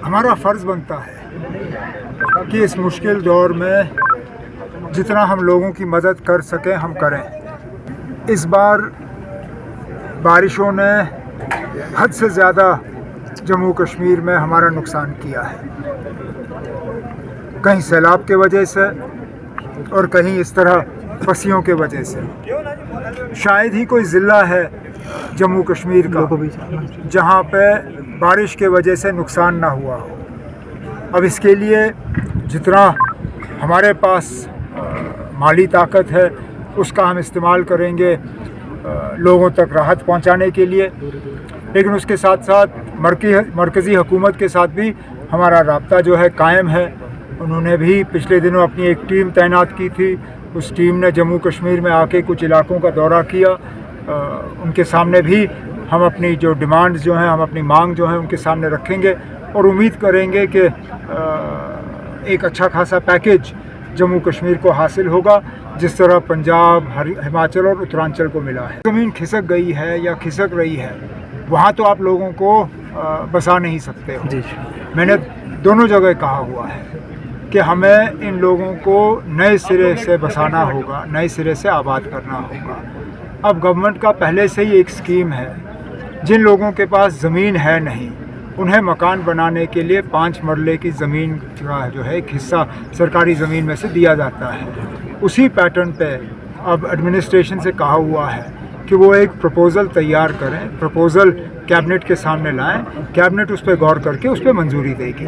ہمارا فرض بنتا ہے کہ اس مشکل دور میں جتنا ہم لوگوں کی مدد کر سکیں ہم کریں. اس بار بارشوں نے حد سے زیادہ جموں کشمیر میں ہمارا نقصان کیا ہے، کہیں سیلاب کی وجہ سے اور کہیں اس طرح پسیوں کی وجہ سے. شاید ہی کوئی ضلع ہے جموں کشمیر کا جہاں پہ بارش کی وجہ سے نقصان نہ ہوا ہو. اب اس کے لیے جتنا ہمارے پاس مالی طاقت ہے اس کا ہم استعمال کریں گے لوگوں تک راحت پہنچانے کے لیے، لیکن اس کے ساتھ ساتھ مرکزی حکومت کے ساتھ بھی ہمارا رابطہ جو ہے قائم ہے. انہوں نے بھی پچھلے دنوں اپنی ایک ٹیم تعینات کی تھی. اس ٹیم نے جموں کشمیر میں آ کے کچھ علاقوں کا دورہ کیا. ان کے سامنے بھی ہم اپنی جو ڈیمانڈز جو ہیں، ہم اپنی مانگ جو ہیں ان کے سامنے رکھیں گے اور امید کریں گے کہ ایک اچھا خاصا پیکیج جموں کشمیر کو حاصل ہوگا جس طرح پنجاب، ہماچل اور اترانچل کو ملا ہے. زمین کھسک گئی ہے یا کھسک رہی ہے وہاں تو آپ لوگوں کو بسا نہیں سکتے ہو. میں نے دونوں جگہ کہا ہوا ہے کہ ہمیں ان لوگوں کو نئے سرے سے بسانا ہوگا، نئے سرے سے آباد کرنا ہوگا. اب گورنمنٹ کا پہلے سے ہی ایک اسکیم ہے، جن لوگوں کے پاس زمین ہے نہیں انہیں مکان بنانے کے لیے 5 مرلے کی زمین کا جو ہے ایک حصہ سرکاری زمین میں سے دیا جاتا ہے. اسی پیٹرن پہ اب ایڈمنسٹریشن سے کہا ہوا ہے کہ وہ ایک پروپوزل تیار کریں، پروپوزل کیبنٹ کے سامنے لائیں، کیبنٹ اس پہ غور کر کے اس پہ منظوری دے گی.